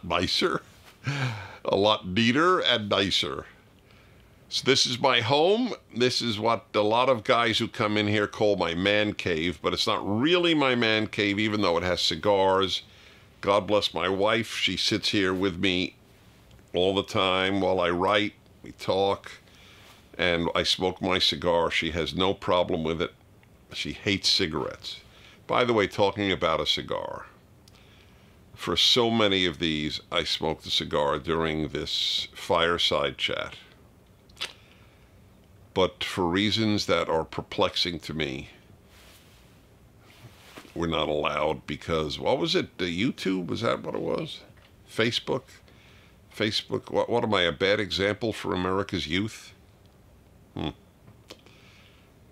nicer, a lot neater and nicer. So this is my home. This is what a lot of guys who come in here call my man cave, but it's not really my man cave, even though it has cigars. God bless my wife. She sits here with me all the time while I write, we talk, and I smoke my cigar. She has no problem with it. She hates cigarettes. By the way, talking about a cigar, for so many of these, I smoked a cigar during this fireside chat. But for reasons that are perplexing to me, we're not allowed because, what was it? YouTube? Was that what it was? Facebook? What am I, a bad example for America's youth?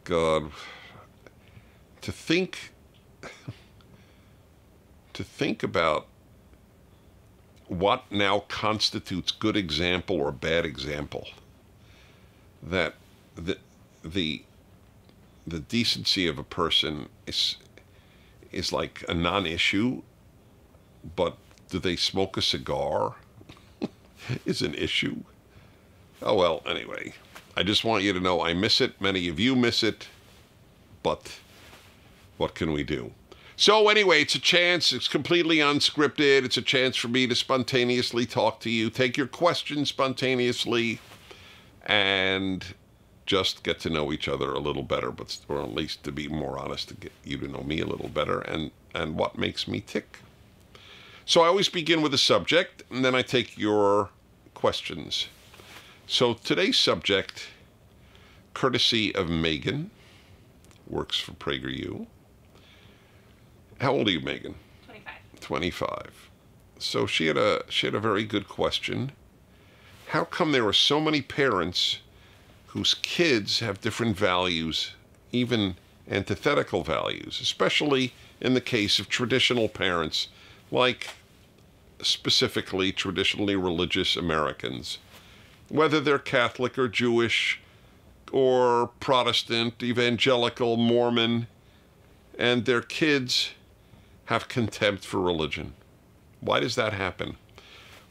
God. To think about what now constitutes good example or bad example, that the decency of a person is like a non-issue, but do they smoke a cigar is an issue. Oh well, anyway, I just want you to know I miss it. Many of you miss it, but what can we do? So anyway, it's a chance. It's completely unscripted. It's a chance for me to spontaneously talk to you, take your questions spontaneously, and just get to know each other a little better, or at least to be more honest, to get you to know me a little better and what makes me tick. So I always begin with a subject, and then I take your questions. So today's subject, courtesy of Megan, works for PragerU. How old are you, Megan? 25. 25. So she had a very good question. How come there are so many parents whose kids have different values, even antithetical values, especially in the case of traditional parents, like specifically traditionally religious Americans, whether they're Catholic or Jewish or Protestant, evangelical, Mormon, and their kids have contempt for religion? Why does that happen?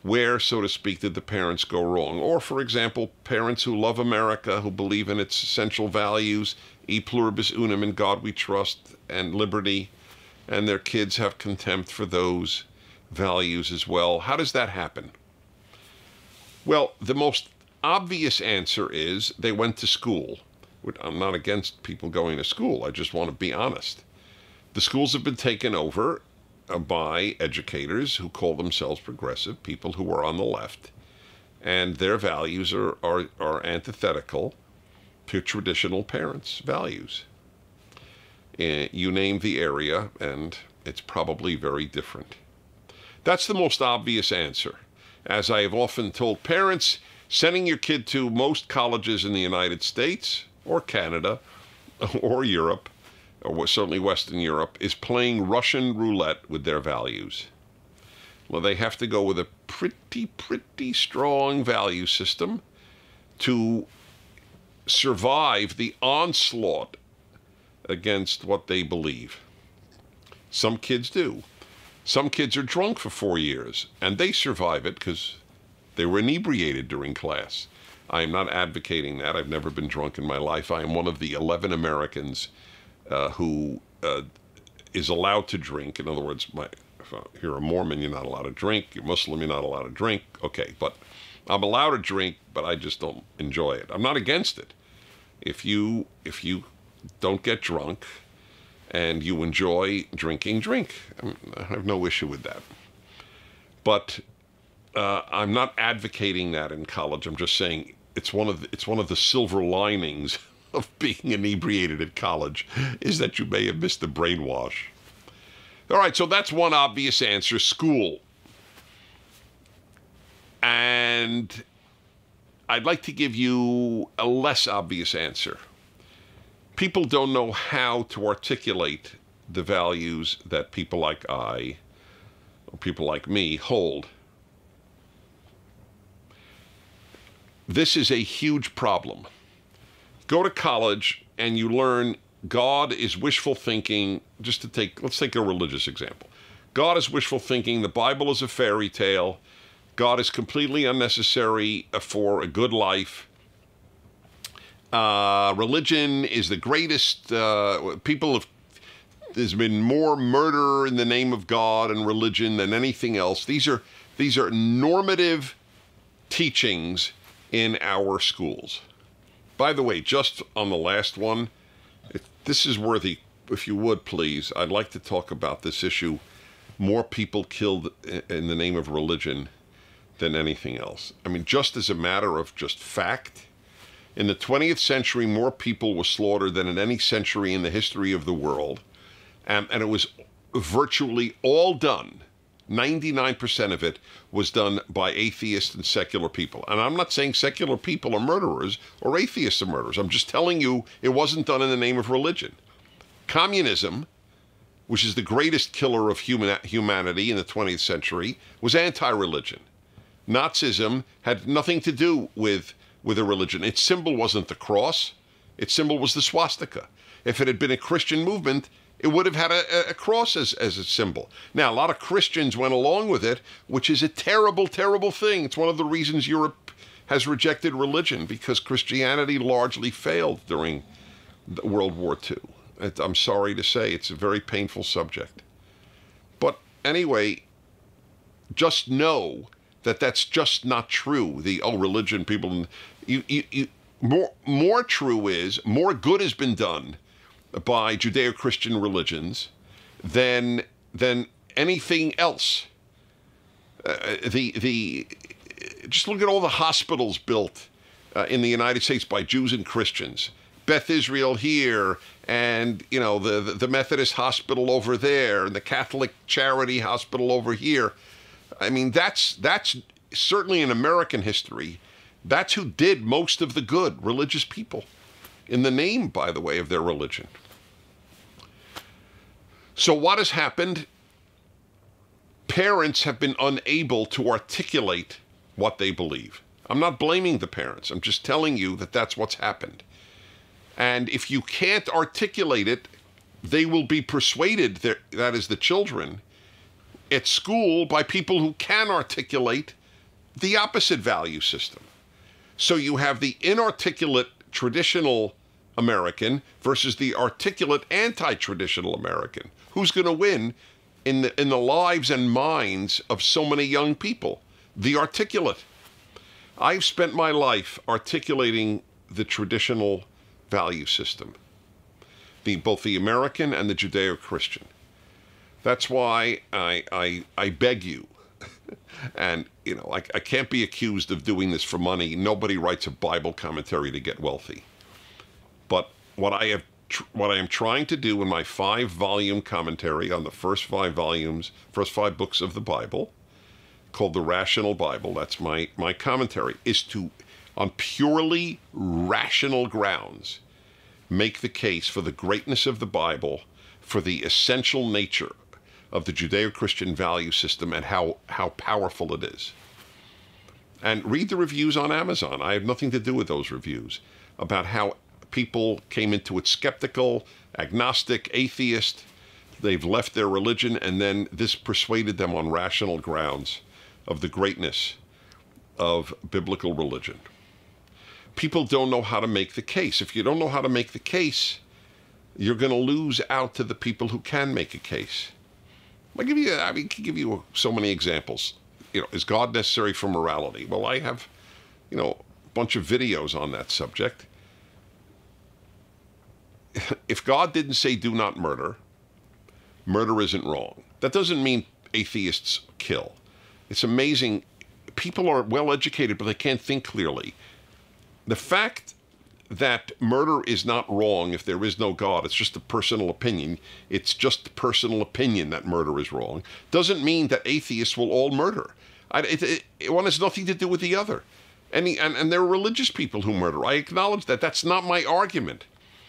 Where, so to speak, did the parents go wrong? Or, for example, parents who love America, who believe in its essential values, e pluribus unum, in God we trust, and liberty, and their kids have contempt for those values as well. How does that happen? Well, the most obvious answer is they went to school. I'm not against people going to school. I just want to be honest. The schools have been taken over by educators who call themselves progressive, people who are on the left, and their values are antithetical to traditional parents' values. You name the area, and it's probably very different. That's the most obvious answer. As I have often told parents, sending your kid to most colleges in the United States or Canada or Europe, or certainly Western Europe, is playing Russian roulette with their values. Well, they have to go with a pretty strong value system to survive the onslaught against what they believe. Some kids do. Some kids are drunk for 4 years, and they survive it because they were inebriated during class. I am not advocating that. I've never been drunk in my life. I am one of the 11 Americans who is allowed to drink. In other words, if you're a Mormon, you're not allowed to drink. You're Muslim, you're not allowed to drink. Okay, but I'm allowed to drink, but I just don't enjoy it. I'm not against it. If you don't get drunk and you enjoy drinking, drink. I have no issue with that. But I'm not advocating that in college. I'm just saying it's one of the silver linings of being inebriated at college is that you may have missed the brainwash. All right, so that's one obvious answer, school. And I'd like to give you a less obvious answer. People don't know how to articulate the values that people like I, or people like me, hold. This is a huge problem. Go to college and you learn God is wishful thinking. Let's take a religious example. God is wishful thinking. The Bible is a fairy tale. God is completely unnecessary for a good life. Religion is the greatest. There's been more murder in the name of God and religion than anything else. These are normative teachings in our schools. By the way, just on the last one, this is worthy, if you would please, I'd like to talk about this issue. More people killed in the name of religion than anything else. I mean, just as a matter of just fact, in the 20th century, more people were slaughtered than in any century in the history of the world. And it was virtually all done, 99% of it was done by atheists and secular people. And I'm not saying secular people are murderers or atheists are murderers. I'm just telling you it wasn't done in the name of religion. Communism, which is the greatest killer of humanity in the 20th century, was anti-religion. Nazism had nothing to do with a religion. Its symbol wasn't the cross. Its symbol was the swastika. If it had been a Christian movement, it would have had a cross as a symbol. Now, a lot of Christians went along with it, which is a terrible, terrible thing. It's one of the reasons Europe has rejected religion, because Christianity largely failed during World War II. I'm sorry to say, it's a very painful subject. But anyway, just know that that's just not true. Religion, people, more true is, more good has been done by Judeo-Christian religions than anything else. Just look at all the hospitals built in the United States by Jews and Christians. Beth Israel here, and the Methodist hospital over there, and the Catholic Charity Hospital over here. I mean, that's certainly in American history. That's who did most of the good, religious people, in the name, by the way, of their religion. So what has happened? Parents have been unable to articulate what they believe. I'm not blaming the parents. I'm just telling you that that's what's happened. And if you can't articulate it, they will be persuaded, that is the children, at school by people who can articulate the opposite value system. So you have the inarticulate traditional American versus the articulate anti-traditional American. Who's going to win in the lives and minds of so many young people? The articulate. I've spent my life articulating the traditional value system, both the American and the Judeo-Christian. That's why I beg you, and I can't be accused of doing this for money. Nobody writes a Bible commentary to get wealthy. But what I am trying to do in my 5-volume commentary on the first 5 books of the Bible, called the Rational Bible, that's my commentary, is to, on purely rational grounds, make the case for the greatness of the Bible, for the essential nature of the Judeo-Christian value system, and how powerful it is. And read the reviews on Amazon. I have nothing to do with those reviews, about how people came into it skeptical, agnostic, atheist. They've left their religion, and then this persuaded them on rational grounds of the greatness of biblical religion. People don't know how to make the case. If you don't know how to make the case, you're going to lose out to the people who can make a case. I can give you so many examples. Is God necessary for morality? Well, I have, a bunch of videos on that subject. If God didn't say do not murder, murder isn't wrong. That doesn't mean atheists kill. It's amazing. People are well educated, but they can't think clearly. The fact that murder is not wrong if there is no God, it's just a personal opinion. It's just a personal opinion that murder is wrong. Doesn't mean that atheists will all murder. One has nothing to do with the other. And there are religious people who murder. I acknowledge that. That's not my argument.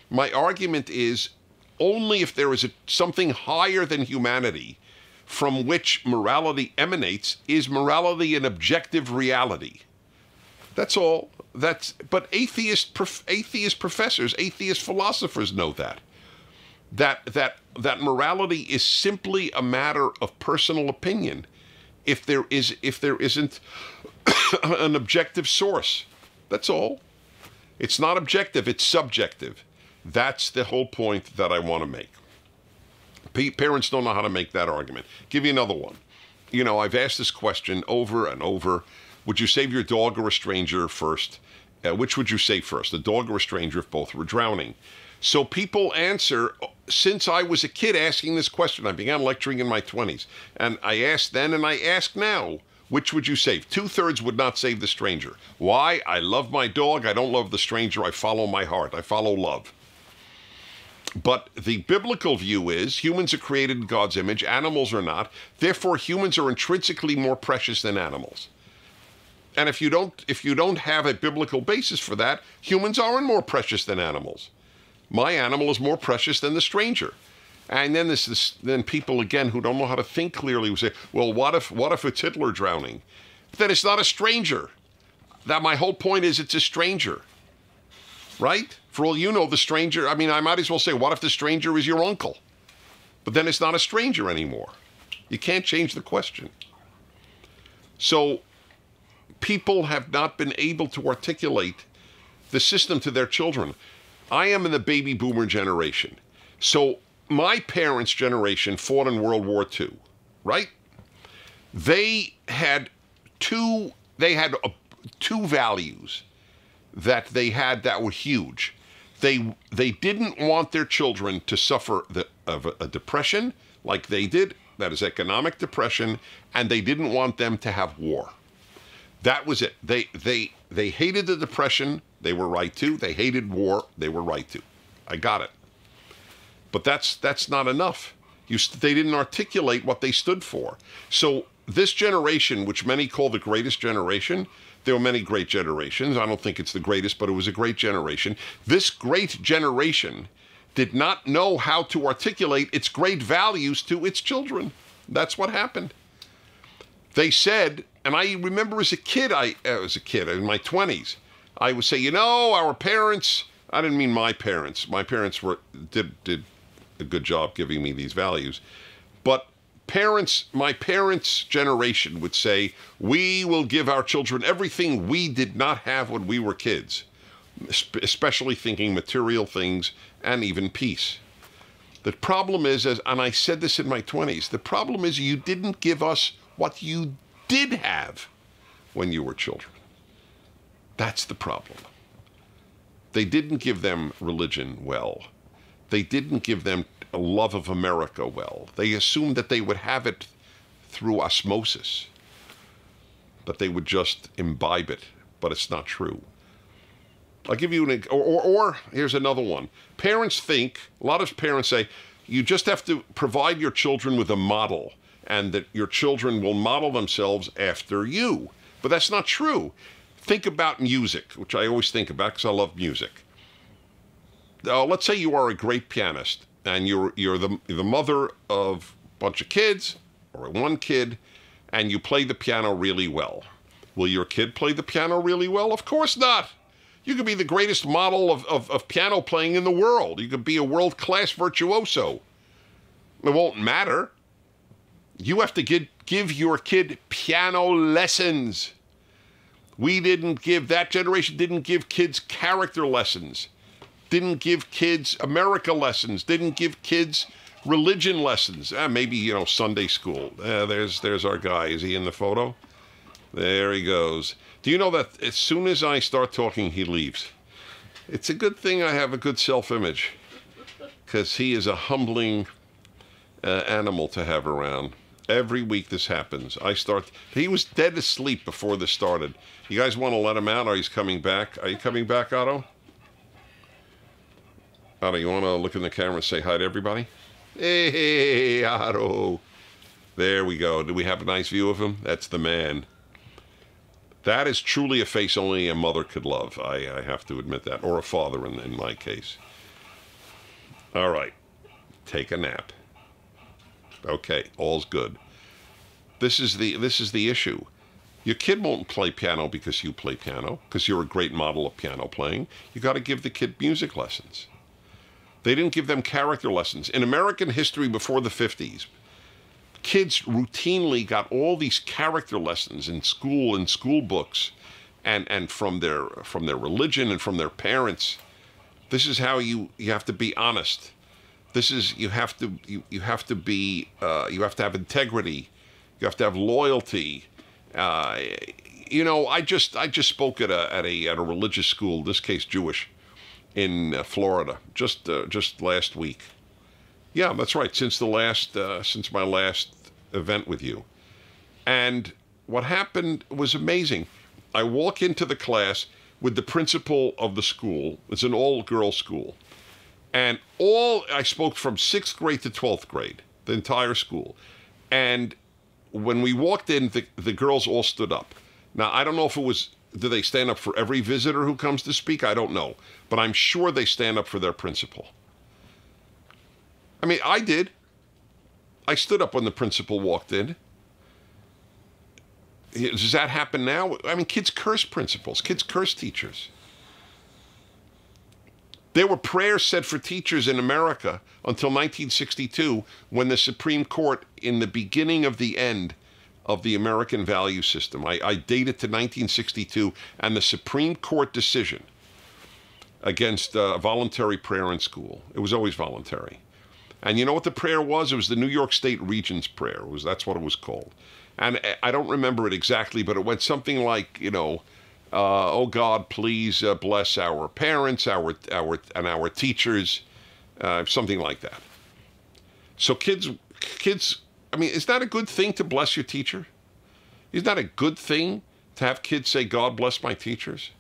My argument is only if there is something higher than humanity from which morality emanates, is morality an objective reality. That's all. But atheist professors, atheist philosophers know that. that morality is simply a matter of personal opinion. If there isn't an objective source, that's all. It's not objective, it's subjective. That's the whole point that I want to make. Parents don't know how to make that argument. Give you another one. You know, I've asked this question over and over. Would you save your dog or a stranger first? Which would you save first, a dog or a stranger if both were drowning? So people answer, since I was a kid asking this question, I began lecturing in my 20s, and I asked then and I ask now, which would you save? 2/3 would not save the stranger. Why? I love my dog. I don't love the stranger. I follow my heart. I follow love. But the biblical view is humans are created in God's image, animals are not. Therefore, humans are intrinsically more precious than animals. And if you don't have a biblical basis for that, humans aren't more precious than animals. My animal is more precious than the stranger. And then then people again who don't know how to think clearly will say, well, what if it's Hitler drowning? Then it's not a stranger. That my whole point is it's a stranger. Right? For all you know, the stranger, I mean, I might as well say, what if the stranger is your uncle? But then it's not a stranger anymore. You can't change the question. So people have not been able to articulate the system to their children. I am in the baby boomer generation. So my parents' generation fought in World War II, right? They had two values that they had that were huge. They didn't want their children to suffer of a depression like they did, that is economic depression, and they didn't want them to have war. That was it. They hated the depression, they were right to. They hated war, they were right to. I got it. But that's not enough. They didn't articulate what they stood for. So this generation, which many call the greatest generation, there were many great generations. I don't think it's the greatest, but it was a great generation. This great generation did not know how to articulate its great values to its children. That's what happened. They said, and I remember as a kid in my 20s, I would say, you know, our parents, I didn't mean my parents. My parents did a good job giving me these values. But my parents' generation would say, we will give our children everything we did not have when we were kids, especially thinking material things and even peace. The problem is, and I said this in my 20s, the problem is you didn't give us what you did have when you were children. That's the problem. They didn't give them religion well. They didn't give them a love of America well. They assumed that they would have it through osmosis, that they would just imbibe it, but it's not true. I'll give you or here's another one. Parents think, a lot of parents say, you just have to provide your children with a model and that your children will model themselves after you. But that's not true. Think about music, which I always think about because I love music. Let's say you are a great pianist and you're the mother of a bunch of kids or one kid and you play the piano really well. Will your kid play the piano really well? Of course not. You could be the greatest model of piano playing in the world. You could be a world-class virtuoso. It won't matter. You have to give your kid piano lessons. That generation didn't give kids character lessons. Didn't give kids America lessons, didn't give kids religion lessons. Maybe, Sunday school. There's our guy. Is he in the photo? There he goes. Do you know that as soon as I start talking, he leaves? It's a good thing I have a good self-image because he is a humbling animal to have around. Every week this happens. He was dead asleep before this started. You guys want to let him out or he's coming back? Are you coming back, Otto? Otto, you want to look in the camera and say hi to everybody? Hey, Otto. There we go. Do we have a nice view of him? That's the man. That is truly a face only a mother could love. I have to admit that. Or a father in my case. All right. Take a nap. Okay, all's good. This is the issue. Your kid won't play piano because you play piano, because you're a great model of piano playing. You got to give the kid music lessons. They didn't give them character lessons. In American history before the 50s, kids routinely got all these character lessons in school books, and from their religion and from their parents. This is how you have to be honest. This is you have to have integrity. You have to have loyalty. I just spoke at a religious school, in this case Jewish, in Florida, just last week. Yeah, that's right. Since my last event with you, and what happened was amazing. I walk into the class with the principal of the school. It's an all-girls school, and I spoke from 6th grade to 12th grade, the entire school, and when we walked in, the girls all stood up. Now, I don't know if it was, do they stand up for every visitor who comes to speak? I don't know. But I'm sure they stand up for their principal. I mean, I did. I stood up when the principal walked in. Does that happen now? I mean, kids curse principals. Kids curse teachers. There were prayers said for teachers in America until 1962, when the Supreme Court, in the beginning of the end of the American value system, I date it to 1962, and the Supreme Court decision against voluntary prayer in school. It was always voluntary. And you know what the prayer was? It was the New York State Regents Prayer. That's what it was called. And I don't remember it exactly, but it went something like, oh God, please bless our parents, our teachers, something like that. So kids, I mean, is that a good thing to bless your teacher? Is that a good thing to have kids say, God bless my teachers?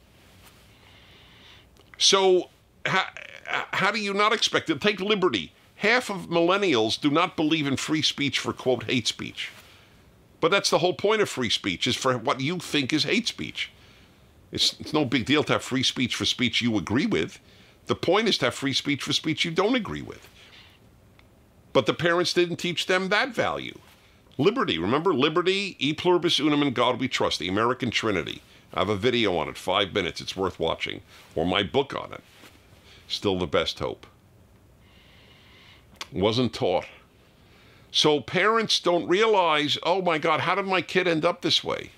So how do you not expect it? Take liberty. Half of millennials do not believe in free speech for, quote, hate speech. But that's the whole point of free speech, is for what you think is hate speech. It's no big deal to have free speech for speech you agree with. The point is to have free speech for speech you don't agree with. But the parents didn't teach them that value. Liberty, remember? Liberty, e pluribus unum, in God we trust, the American Trinity. I have a video on it, 5 minutes, it's worth watching. Or my book on it, Still the Best Hope. Wasn't taught. So parents don't realize, oh my God, how did my kid end up this way?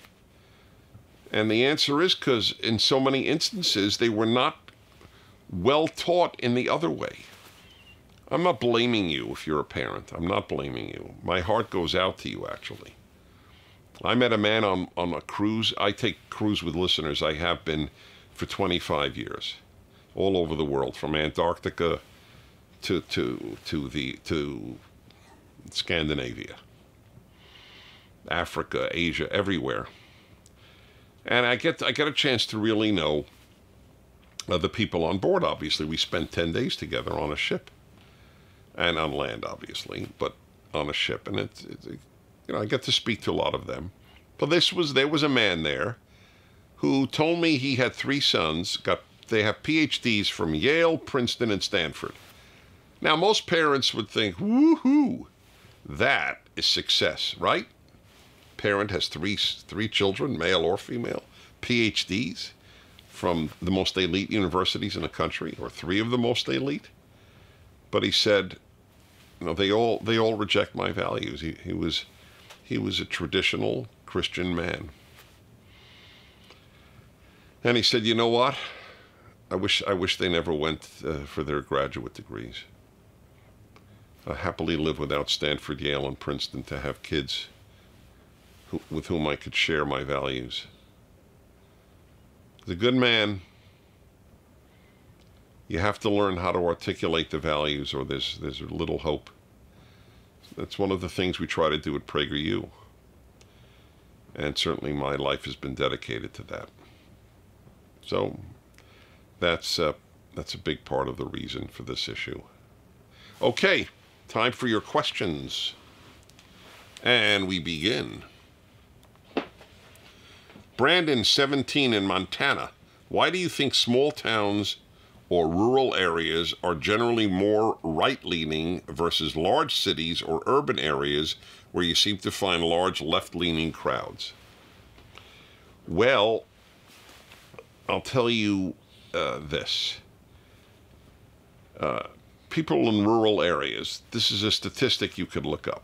And the answer is because in so many instances, they were not well taught in the other way. I'm not blaming you if you're a parent. I'm not blaming you. My heart goes out to you, actually. I met a man on a cruise. I take cruise with listeners. I have been for 25 years, all over the world, from Antarctica to Scandinavia, Africa, Asia, everywhere. And I get a chance to really know the people on board. Obviously, we spent 10 days together on a ship, and on land, obviously, but on a ship. And I get to speak to a lot of them. But there was a man there who told me he had 3 sons. They have PhDs from Yale, Princeton, and Stanford. Now, most parents would think, woohoo, that is success, right? Parent has three children, male or female, PhDs from the most elite universities in the country, or 3 of the most elite. But he said, they all reject my values. He was a traditional Christian man. And he said, you know what? I wish they never went for their graduate degrees. I happily live without Stanford, Yale, and Princeton to have kids with whom I could share my values. As a good man, you have to learn how to articulate the values, or there's little hope. That's one of the things we try to do at PragerU. And certainly my life has been dedicated to that. So that's a big part of the reason for this issue. Okay, time for your questions. And we begin. Brandon, 17, in Montana. Why do you think small towns or rural areas are generally more right-leaning versus large cities or urban areas where you seem to find large left-leaning crowds? Well, I'll tell you this. people in rural areas, this is a statistic you could look up.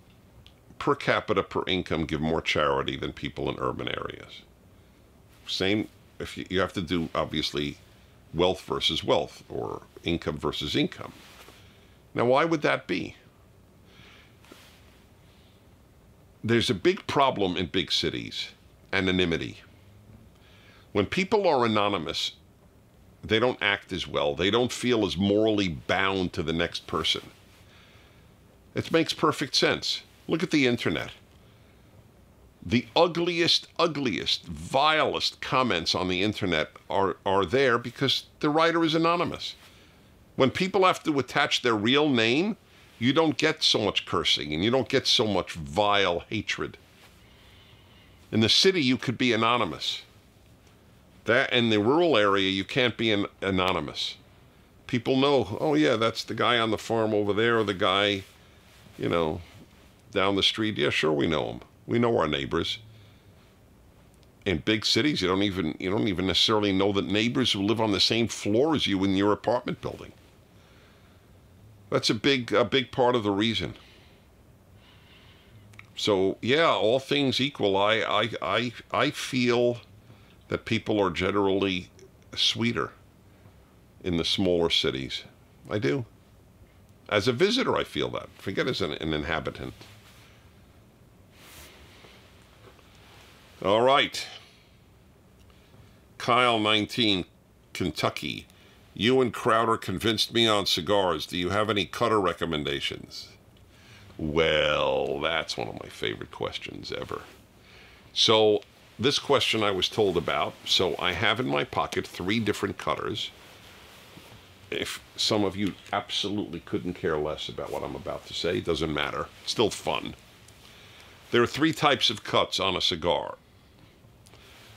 Per capita, per income, give more charity than people in urban areas. Same, if you have to do, obviously, wealth versus wealth, or income versus income. Now, why would that be? There's a big problem in big cities, anonymity. When people are anonymous, they don't act as well. They don't feel as morally bound to the next person. It makes perfect sense. Look at the internet. The ugliest, vilest comments on the internet are there because the writer is anonymous. When people have to attach their real name, you don't get so much cursing and you don't get so much vile hatred. In the city, you could be anonymous. That in the rural area, you can't be anonymous. People know, oh yeah, that's the guy on the farm over there, or the guy, you know, down the street. Yeah, sure, we know him. We know our neighbors. In big cities, you don't even necessarily know the neighbors who live on the same floor as you in your apartment building. That's a big part of the reason. So yeah, all things equal, I feel that people are generally sweeter in the smaller cities. I do. As a visitor, I feel that. Forget as an inhabitant. All right. Kyle, 19, Kentucky. You and Crowder convinced me on cigars. Do you have any cutter recommendations? Well, that's one of my favorite questions ever. So this question I was told about. So I have in my pocket 3 different cutters. If some of you absolutely couldn't care less about what I'm about to say, it doesn't matter. It's still fun. There are 3 types of cuts on a cigar.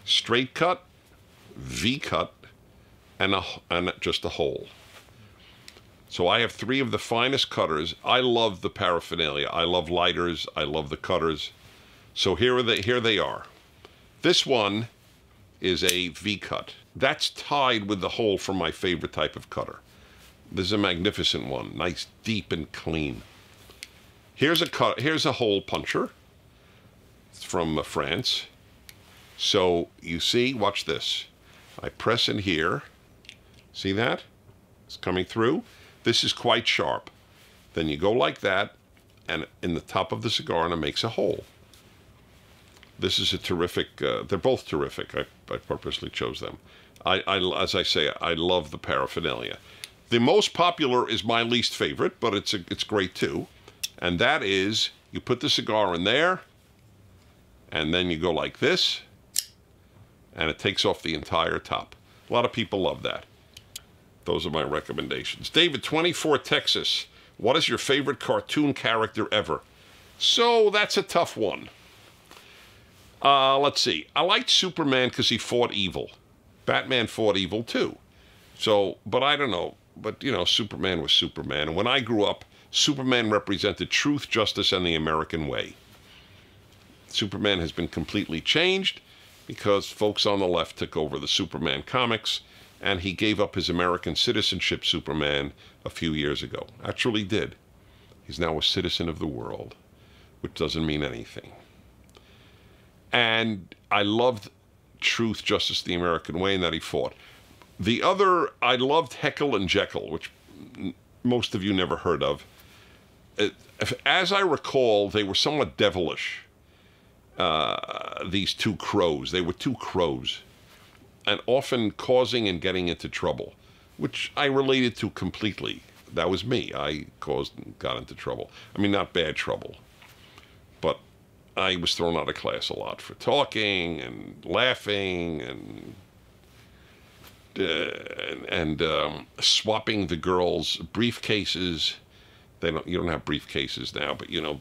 Straight cut, V-cut, and just a hole. So I have 3 of the finest cutters. I love the paraphernalia. I love lighters. I love the cutters. So here they are. This one is a V-cut. That's tied with the hole from my favorite type of cutter. This is a magnificent one. Nice, deep, and clean. Here's a hole puncher. It's from France. So you see, watch this. I press in here. See that? It's coming through. This is quite sharp. Then you go like that, and in the top of the cigar, and it makes a hole. This is a terrific, they're both terrific. I purposely chose them. As I say, I love the paraphernalia. The most popular is my least favorite, but it's great too. And that is, you put the cigar in there, and then you go like this, and it takes off the entire top. A lot of people love that. Those are my recommendations. David, 24, Texas. What is your favorite cartoon character ever? So that's a tough one. Let's see. I liked Superman because he fought evil. Batman fought evil too. So, but I don't know. But, you know, Superman was Superman. And when I grew up, Superman represented truth, justice, and the American way. Superman has been completely changed because folks on the left took over the Superman comics, and he gave up his American citizenship, Superman, a few years ago. Actually did. He's now a citizen of the world, which doesn't mean anything. And I loved truth, justice, the American way, and that he fought. The other, I loved Heckle and Jekyll, which most of you never heard of. As I recall, they were somewhat devilish, these 2 crows. They were 2 crows, and often causing and getting into trouble, which I related to completely. That was me. I caused and got into trouble. I mean, not bad trouble, but I was thrown out of class a lot for talking and laughing and swapping the girls' briefcases. You don't have briefcases now, but you know,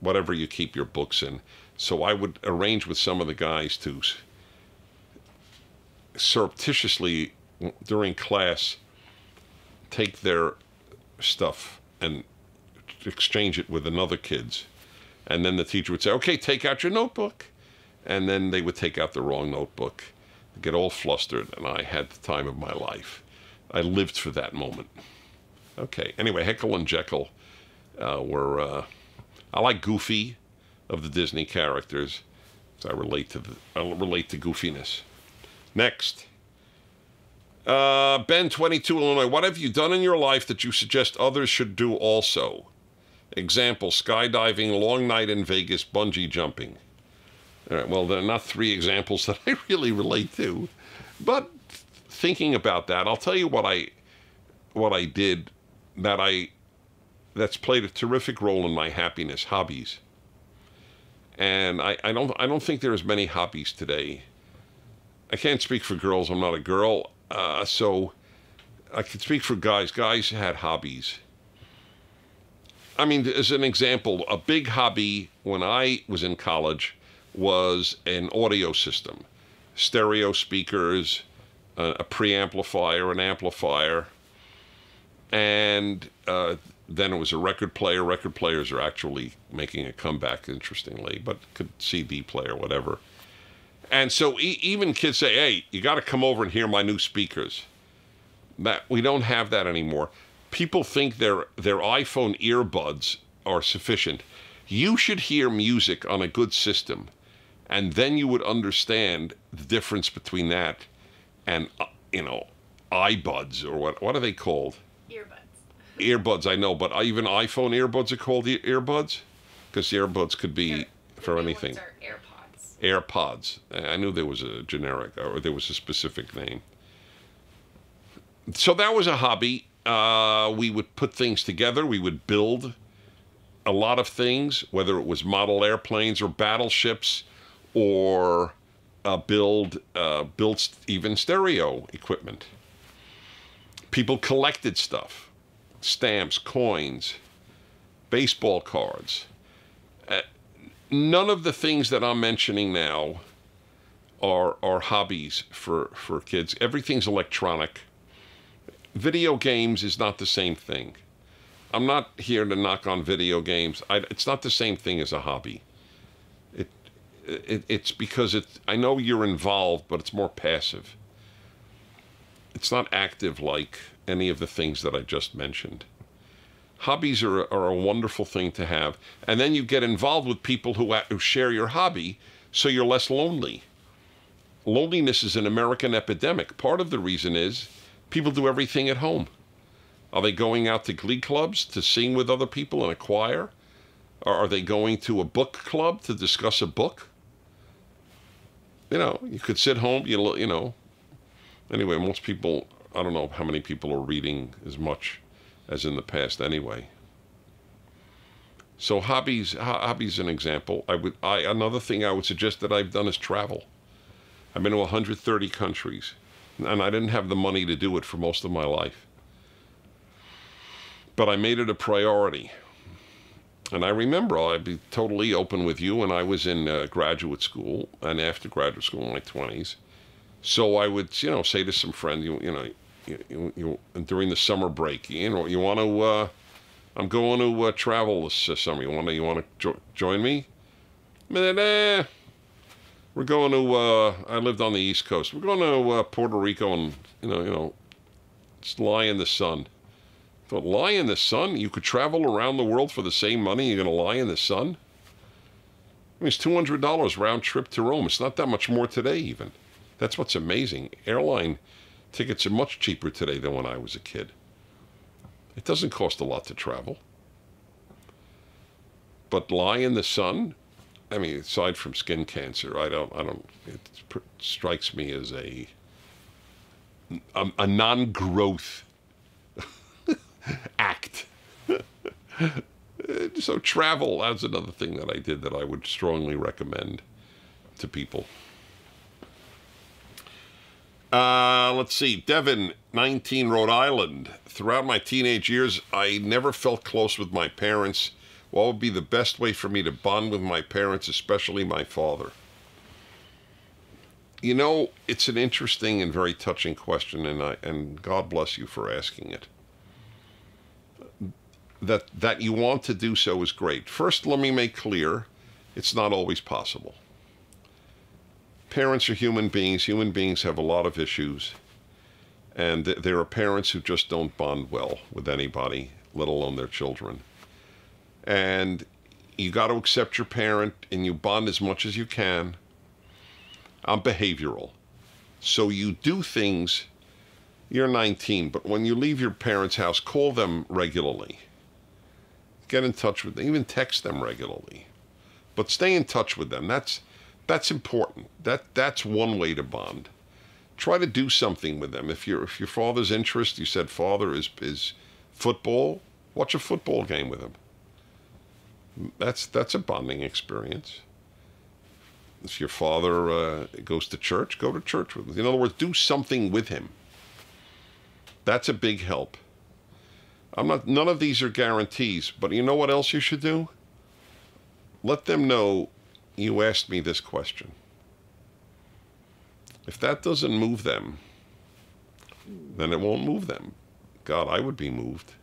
whatever you keep your books in. So I would arrange with some of the guys to surreptitiously, during class, take their stuff and exchange it with another kid's. And then the teacher would say, okay, take out your notebook. And then they would take out the wrong notebook, get all flustered, and I had the time of my life. I lived for that moment. Okay. Anyway, Heckle and Jekyll were. I like Goofy of the Disney characters. So I relate to goofiness. Next. Ben, 22, Illinois. What have you done in your life that you suggest others should do also? Example, skydiving, long night in Vegas, bungee jumping. All right, well, they're not three examples that I really relate to. But thinking about that, I'll tell you what I did that's played a terrific role in my happiness, hobbies. And I don't think there's many hobbies today. I can't speak for girls. I'm not a girl. So I can speak for guys. Guys had hobbies. I mean, as an example, a big hobby when I was in college was an audio system. Stereo speakers, a preamplifier, an amplifier, and then it was a record player. Record players are actually making a comeback, interestingly, but could CD player, whatever. And so even kids say, hey, you got to come over and hear my new speakers. We don't have that anymore. People think their iPhone earbuds are sufficient. You should hear music on a good system, and then you would understand the difference between that and, iBuds, or what are they called? Earbuds, I know, but even iPhone earbuds are called earbuds? Because the earbuds could be for anything. The new ones are AirPods. I knew there was a generic, or there was a specific name. So that was a hobby. We would put things together. We would build a lot of things, whether it was model airplanes or battleships, or build even stereo equipment. People collected stuff. Stamps, coins, baseball cards. None of the things that I'm mentioning now are hobbies for kids. Everything's electronic. Video games is not the same thing. I'm not here to knock on video games. It's not the same thing as a hobby. It's because I know you're involved, but it's more passive. It's not active like any of the things that I just mentioned. Hobbies are a wonderful thing to have. And then you get involved with people who share your hobby, so you're less lonely. Loneliness is an American epidemic. Part of the reason is people do everything at home. Are they going out to glee clubs to sing with other people in a choir? Or are they going to a book club to discuss a book? You could sit home, Anyway, most people, I don't know how many people are reading as much as in the past anyway. So hobbies an example. Another thing I would suggest that I've done is travel. I've been to 130 countries, and I didn't have the money to do it for most of my life. But I made it a priority. And I remember, I'd be totally open with you, when I was in graduate school and after graduate school in my 20s. So I would, say to some friends, during the summer break, you want to, I'm going to travel this summer. You want to join me? We're going to, I lived on the East Coast. We're going to Puerto Rico and, just lie in the sun. I thought, lie in the sun? You could travel around the world for the same money, you're going to lie in the sun? I mean, it's $200 round trip to Rome. It's not that much more today even. That's what's amazing. Airline tickets are much cheaper today than when I was a kid. It doesn't cost a lot to travel. But lie in the sun, I mean, aside from skin cancer, it strikes me as a non-growth act. So travel, that's another thing that I did that I would strongly recommend to people. Let's see. Devin, 19, Rhode Island. Throughout my teenage years, I never felt close with my parents. What would be the best way for me to bond with my parents, especially my father? It's an interesting and very touching question, and God bless you for asking it. That you want to do so is great. First, let me make clear, it's not always possible. Parents are human beings. Human beings have a lot of issues. And there are parents who just don't bond well with anybody, let alone their children. And you got to accept your parent, and you bond as much as you can. I'm behavioral. So you do things, you're 19, but when you leave your parents' house, call them regularly. Get in touch with them, even text them regularly. But stay in touch with them. That's important. That's one way to bond. Try to do something with them. If your father's interest, you said father is football, watch a football game with him. That's a bonding experience. If your father goes to church, go to church with him. In other words, do something with him. That's a big help. None of these are guarantees, but you know what else you should do? Let them know you asked me this question. If that doesn't move them, then it won't move them. God, I would be moved.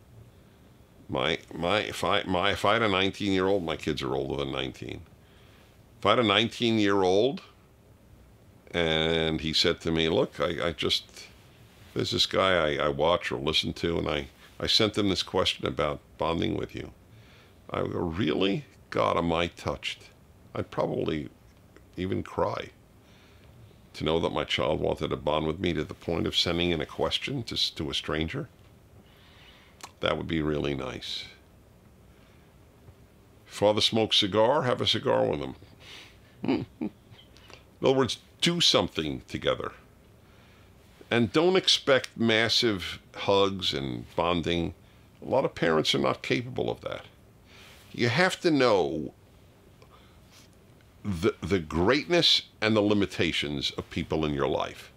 If I had a 19-year-old, my kids are older than 19. If I had a 19-year-old and he said to me, look, there's this guy I watch or listen to, and I sent him this question about bonding with you. I would go, really? God, am I touched? I'd probably even cry to know that my child wanted to bond with me to the point of sending in a question to a stranger. That would be really nice. Father smokes cigar, have a cigar with him. In other words, do something together. And don't expect massive hugs and bonding. A lot of parents are not capable of that. You have to know the greatness and the limitations of people in your life.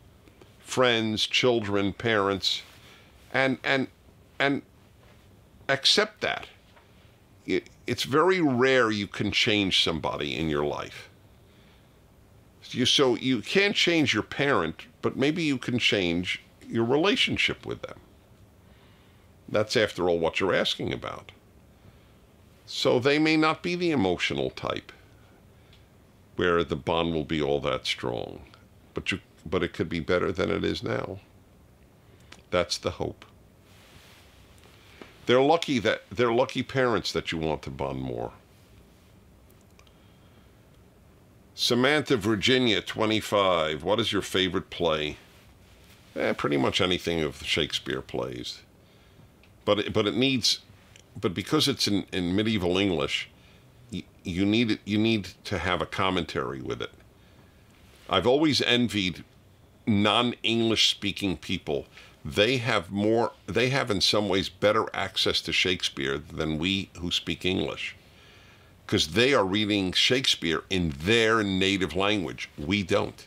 Friends, children, parents, and accept that. It's very rare you can change somebody in your life. So you can't change your parent, but maybe you can change your relationship with them. That's, after all, what you're asking about. So they may not be the emotional type where the bond will be all that strong, but it could be better than it is now. That's the hope. They're lucky parents that you want to bond more. Samantha, Virginia, 25. What is your favorite play? Pretty much anything of the Shakespeare plays. But because it's in medieval English, you need to have a commentary with it. I've always envied non-English speaking people. They have in some ways better access to Shakespeare than we who speak English, because they are reading Shakespeare in their native language. We don't.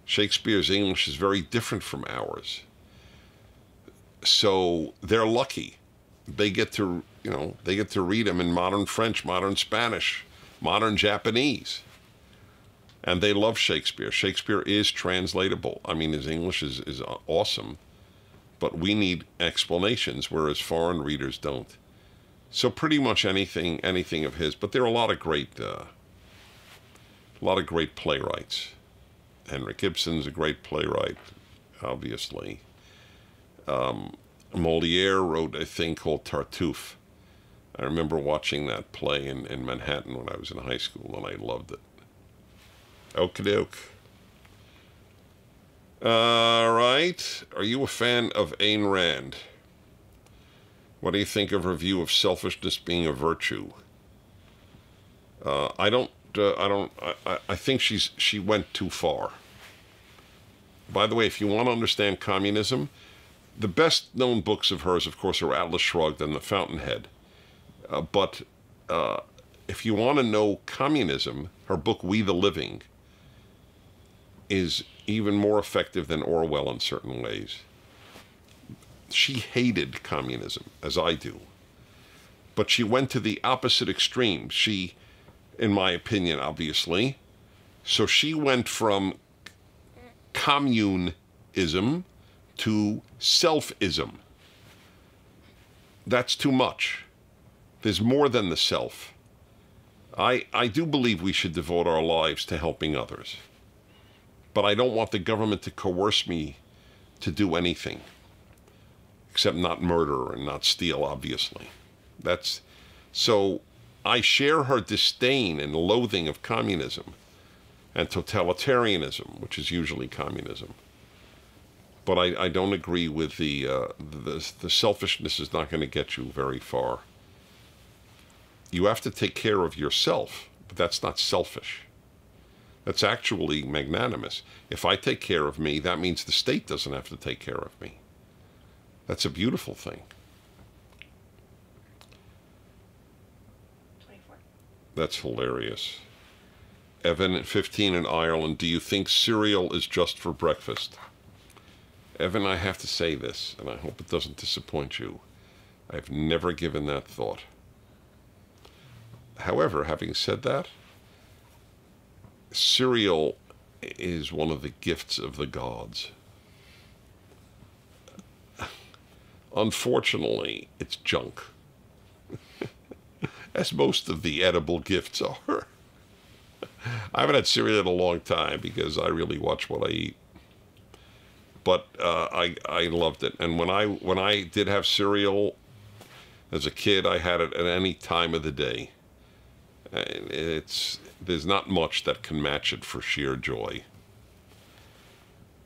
Shakespeare's English is very different from ours. So they're lucky. They get to read them in modern French, modern Spanish, modern Japanese. And they love Shakespeare. Shakespeare is translatable. I mean, his English is awesome, but we need explanations, whereas foreign readers don't. So pretty much anything of his. But there are a lot of great playwrights. Henrik Ibsen's a great playwright, obviously. Molière wrote a thing called Tartuffe. I remember watching that play in Manhattan when I was in high school, and I loved it. Okie doke. All right. Are you a fan of Ayn Rand? What do you think of her view of selfishness being a virtue? I think she went too far. By the way, if you want to understand communism, the best known books of hers, of course, are Atlas Shrugged and The Fountainhead. But if you want to know communism, her book We the Living is even more effective than Orwell in certain ways. She hated communism, as I do. But she went to the opposite extreme. She, in my opinion, obviously. So she went from communism to selfism. That's too much. There's more than the self. I do believe we should devote our lives to helping others. But I don't want the government to coerce me to do anything except not murder and not steal, obviously. So I share her disdain and loathing of communism and totalitarianism, which is usually communism. But I don't agree with the selfishness is not going to get you very far. You have to take care of yourself, but that's not selfish. That's actually magnanimous. If I take care of me, that means the state doesn't have to take care of me. That's a beautiful thing. 24. That's hilarious. Evan, 15 in Ireland, do you think cereal is just for breakfast? Evan, I have to say this, and I hope it doesn't disappoint you. I've never given that thought. However, having said that, cereal is one of the gifts of the gods. Unfortunately, it's junk, as most of the edible gifts are. I haven't had cereal in a long time because I really watch what I eat. But I loved it, and when I did have cereal as a kid, I had it at any time of the day. There's not much that can match it for sheer joy.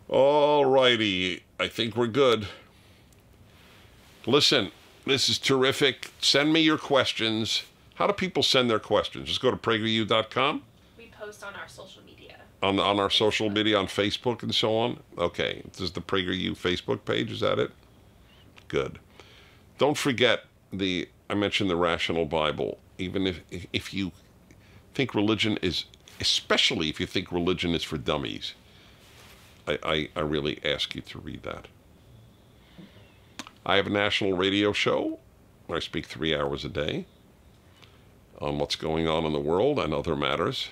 All righty, I think we're good. Listen, this is terrific. Send me your questions. How do people send their questions? Just go to prageru.com. We post on our social media. On our social media, on Facebook and so on? Okay. This is the PragerU Facebook page, is that it? Good. Don't forget, I mentioned the Rational Bible. Even if you think religion is, especially if you think religion is for dummies, I really ask you to read that. I have a national radio show where I speak 3 hours a day on what's going on in the world and other matters.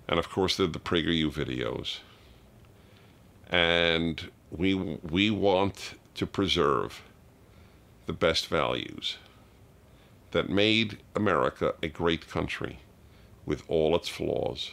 And of course, there are the PragerU videos. And we want to preserve the best values that made America a great country with all its flaws.